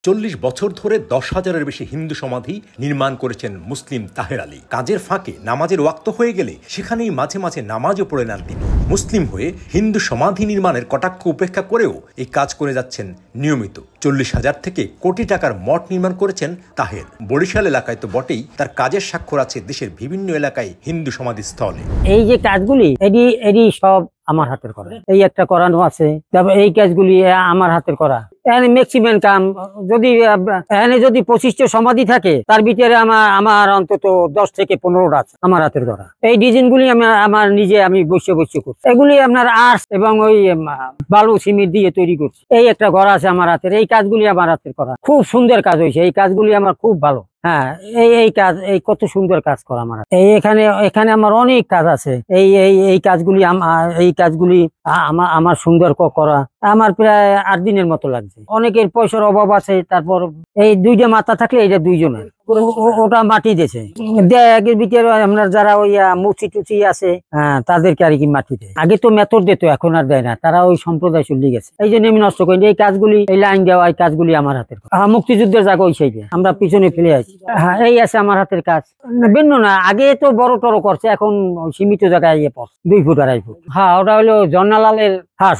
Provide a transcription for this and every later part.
40 বছর ধরে 10,000-এর বেশি হিন্দু সমাধি নির্মাণ করেছেন মুসলিম তাহের আলী। কাজের ফাঁকে নামাজের ওয়াক্ত হয়ে গেলে সেখানেই মাঝে মাঝে নামাজও পড়ে নেন তিনি। মুসলিম হয়ে হিন্দু সমাধি নির্মাণের কটাক্ষ উপেক্ষা করেও এই কাজ করে যাচ্ছেন নিয়মিত। 40,000 থেকে কোটি টাকার মঠ নির্মাণ করেছেন তাহের। বরিশাল এলাকায় তো বটেই, তার কাজের স্বাক্ষর আছে দেশের বিভিন্ন এলাকায় হিন্দু সমাধিস্থলে। এই যে কাজগুলি এডি সব আমার হাতের করা। এই একটা করানো আছে, তারপর এই কাজগুলি আমার হাতের করা। ম্যাক্সিমাম কাম যদি 25টা সমাধি থাকে, তার ভিতরে আমার অন্তত 10 থেকে 15টা আছে আমার হাতের করা। এই ডিজাইনগুলি আমার নিজে আমি বসে করছি। এগুলি আপনার আর্টস এবং ওই বালু সিমেন্ট দিয়ে তৈরি করছি। এই একটা ঘর আছে আমার হাতের। এই কাজগুলি আমার হাতের করা, খুব সুন্দর কাজ হয়েছে। এই কাজগুলি আমার খুব ভালো। হ্যাঁ, এই কাজ, এই কত সুন্দর কাজ করা আমার। এখানে আমার অনেক কাজ আছে। এই কাজগুলি আমার সুন্দর করা। আমার প্রায় 8 দিনের মতো লাগছে। অনেকের পয়সার অভাব আছে, তারপর এই 2টা মাথা থাকলে এটা 2জনের, ওটা মাটি দিয়েছে। একের ভিতরে আপনার যারা ওই মুচি টুচি আছে, তাদেরকে আর কি মাটি দেয়। আগে তো মেথর দিত, এখন আর দেয় না। তারা ওই সম্প্রদায় চলে গেছে, এই জন্য আমি নষ্ট করি। এই কাজগুলি, এই লাইন দেওয়া, এই কাজগুলি আমার হাতের। মুক্তিযুদ্ধের জায়গা ওই সাইডে আমরা পিছনে ফেলে আছি। হ্যাঁ, এই আছে আমার হাতের কাজ। ভিন্ন না, আগে তো বড় টড়ো করছে, এখন সীমিত জায়গায় 2 ফুট 2.5 ফুট। হ্যাঁ, ওটা হলো জন্নালালের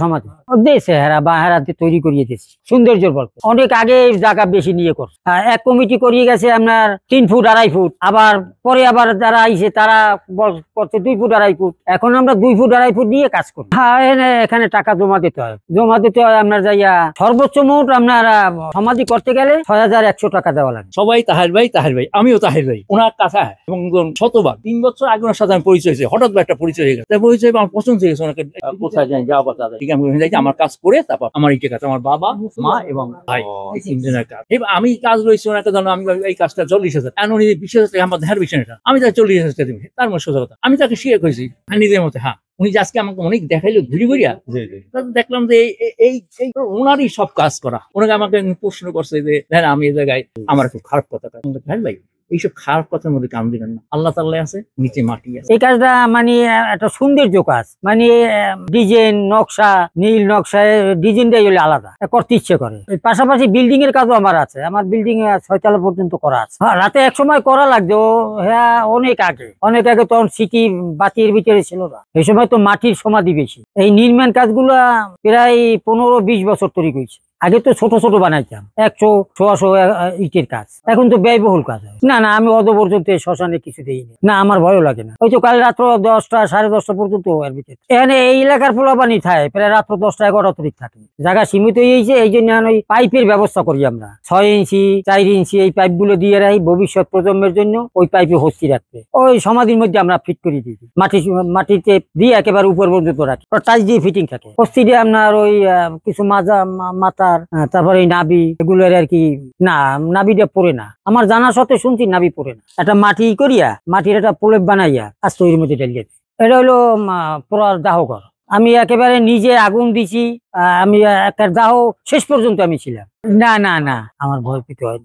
সমাধি দিয়েছে। হেরা তৈরি করিয়ে দিয়েছে, সৌন্দর্যের গল্প। অনেক আগে জায়গা বেশি নিয়ে করছে। এক কমিটি করিয়ে গেছে আপনার 3 ফুট 2.5 ফুট। পরে যারা আইছে তারা করছে 2 ফুট 2.5 ফুট। এখন আমরা 2 ফুট 2.5 ফুট নিয়ে কাজ করি। হ্যাঁ, এখানে টাকা জমা দিতে হয়। আপনার যাইয়া সর্বোচ্চ মোট আপনার সমাধি করতে গেলে 6,100 টাকা দেওয়া লাগে। সবাই তাহের ভাই, আমিও তাহের ভাই। ওনার কাছে এবং শতবার 3 বছর আগে ওনার সাথে আমি পরিচয় হয়েছে। হঠাৎ একটা পরিচয় হয়ে গেছে। পরিচয় আমার পছন্দ হয়ে গেছে। ওনাকে কোথায় যাই যাওয়া ঠিক আমি আমার কাজ করে, তারপর আমার এই কাজ, আমার বাবা মা এবং ভাই, এই 3 জনের কাজ। এবার আমি কাজ রয়েছে ওনাকে জানো, আমি এই কাজটা 40,000, উনি 20,000 আমার ধ্যার বিষয়টা, আমি তাকে 40,000 দিবি। তার মধ্যে সোজা কথা, আমি তাকে শেয়ার করেছি নিজের মতো। হ্যাঁ, উনি যে আজকে আমাকে অনেক দেখাইলো ঘুরি ঘুরিয়া, দেখলাম যে এই ওনারই সব কাজ করা। ওনাকে আমাকে প্রশ্ন করছে যে আমি এই জায়গায় আমার খুব খারাপ কথা ভাই, এইসব খারাপ কথার মধ্যে কাম দিবেন না। আল্লাহ তাআলা আছে, নিচে মাটি আছে। এই কাজটা মানে একটা সৌন্দর্য কাজ, মানে ডিজাইন নকশা, নীল নকশায় ডিজাইনটাই হলে আলাদা করতে ইচ্ছে করে। পাশাপাশি বিল্ডিং এর কাজও আমার আছে। আমার বিল্ডিং 6 তলা পর্যন্ত করা আছে। রাতে এক সময় করা লাগতো, হ্যাঁ, অনেক আগে তখন সিটি বাতির ভিতরে ছিল না। এই সময় তো মাটির সমাধি বেশি। এই নির্মাণ কাজগুলা প্রায় 15-20 বছর তৈরি করেছে। আগে তো ছোট ছোট বানাইতাম, 100-150 ইটের কাজ। এখন তো ব্যয়বহুল কাজ হয়। না, আমি অত পর্যন্ত শ্মশানে কিছু দিইনি। না, আমার ভয়ও লাগে না। ওই তো কাল রাত্র 10টা 10:30 পর্যন্ত এর ভিতরে। এখানে এই এলাকার পোলাপানি থাকে প্রায় রাত্র 10টা-11টা তরিক থাকে। জায়গা সীমিত হয়েছে, এই জন্য ওই পাইপের ব্যবস্থা করি আমরা। 6 ইঞ্চি 4 ইঞ্চি এই পাইপ গুলো দিয়ে রাখি ভবিষ্যৎ প্রজন্মের জন্য। ওই পাইপে হস্তি রাখতে ওই সমাধির মধ্যে আমরা ফিট করে দিই। মাটিতে দিয়ে একেবারে উপর পর্যন্ত রাখি, টাইচ দিয়ে ফিটিং থাকে। হস্তি দিয়ে আপনার ওই কিছু মাথা, তারপরে নাবি, এগুলোর আর কি। না, নাবিটা পড়ে না, আমার জানা সত্ত্বে শুনছি নাবি পড়ে না। একটা মাটি করিয়া, মাটির একটা প্রলেপ বানাইয়া আজ তৈরির মধ্যে ঢেলিয়ে। এটা হলো পোড়ার দাহঘর। আমি একেবারে নিজে আগুন দিছি। আমি একটা দাহ শেষ পর্যন্ত আমি ছিলাম। না, আমার ভয় পেতে হয়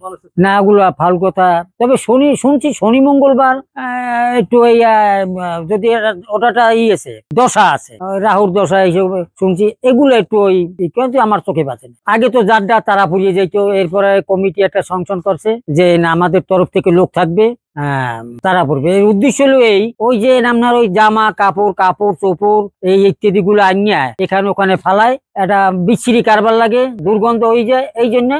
না, ওগুলো ফাল কথা। তবে শুনছি শনি মঙ্গলবার একটু যদি ওটাটা আছে, দশা আছে, রাহুর দশা হিসেবে শুনছি। এগুলো একটু কিন্তু আমার চোখে বাঁচে না। আগে তো যারটা তারা পুড়িয়ে যাইতো। এরপরে কমিটি একটা সংশোধন করছে যে না, আমাদের তরফ থেকে লোক থাকবে, তারা পড়বে। এর উদ্দেশ্য হলো ওই যে আপনার ওই জামা কাপড় চোপড় এই ইত্যাদি গুলো আনিয়া এখানে ওখানে ফালায়, একটা বিচ্ছিরি কারবার লাগে, দুর্গন্ধ হয়ে যায়। এই জন্য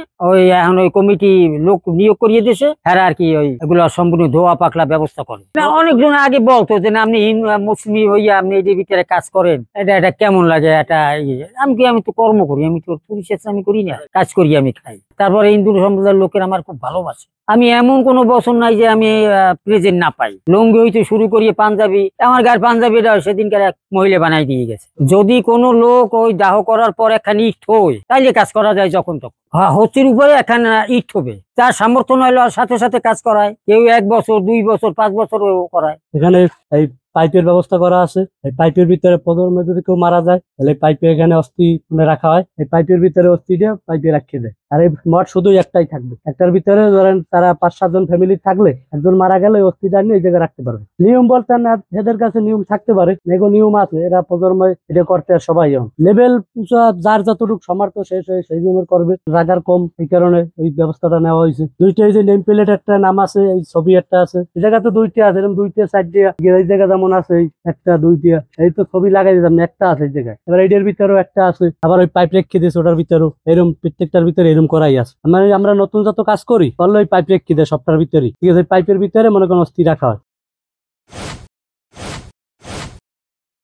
এখন ওই কমিটি লোক নিয়োগ করিয়ে দিয়েছে। হ্যাঁ, আর কি এগুলো সম্পূর্ণ ধোয়া পাকলা ব্যবস্থা করে। অনেকজন আগে বলতো যে আপনি মুসলিম হইয়া আপনি এই ভিতরে কাজ করেন, এটা কেমন লাগে। আমি তো কর্ম করি, আমি তো পুলিশের আমি করি না, কাজ করি, আমি খাই। তারপরে হিন্দু সম্প্রদায়ের লোকের আমার খুব ভালোবাসে। আমি এমন কোন বছর নাই যে আমি প্রেজেন্ট না পাই। লুঙ্গি হইতে শুরু করিয়ে পাঞ্জাবি, আমার গায়ের পাঞ্জাবিটা সেদিনকার এক মহিলা বানাই দিয়ে গেছে। যদি কোনো লোক ওই দাহ করার পর একখানি ইট হয়, তাইলে কাজ করা যায় যখন তখন। হচ্ছির উপরে একখানে ইট হবে, তার সামর্থ্য নইলে সাথে সাথে কাজ করায়। কেউ 1 বছর 2 বছর 5 বছর করায়। এখানে এই পাইপের ব্যবস্থা করা আছে। এই পাইপের ভিতরে প্রথমে যদি কেউ মারা যায়, তাহলে পাইপে এখানে অস্থি রাখা হয়। এই পাইপের ভিতরে অস্থি দিয়ে পাইপে রাখিয়ে দেয়। আর এই মঠ শুধু একটাই থাকবে। একটার ভিতরে ধরেন তারা 5-7 জন ফ্যামিলি থাকলে একজন মারা গেলে ওই অস্থিটা নিয়ে এই জায়গায় রাখতে পারবে। নিয়ম বলতে না, এদের কাছে নিয়ম থাকতে পারে, এগো নিয়ম আছে, এরা প্রজন্মে এটা করতে আর সবাই লেভেল যার যতটুকু সমর্থ শেষ হয়ে সেই জন্য করবে। জায়গার কম, এই কারণে ওই ব্যবস্থাটা নেওয়া হয়েছে। দুইটা এই যে নেম প্লেট একটা নাম আছে, এই ছবি একটা আছে, এই জায়গা তো দুইটা আছে, এরকম 2টা 4টা, এই জায়গা যেমন আছে এই 1টা 2টা, এই তো ছবি লাগাই দিতাম, একটা আছে এই জায়গায়। এবার এইটার ভিতরেও একটা আছে, আবার ওই পাইপ রেখে দিয়েছে ওটার ভিতরেও, এরকম প্রত্যেকটার ভিতরে এরকম করাই আছে। আমরা নতুন যত কাজ করি তাহলে ওই পাইপ রেখে দেয় সবটার ভিতরেই, ঠিক আছে। পাইপের ভিতরে মনে করেন অস্থি রাখা হয়।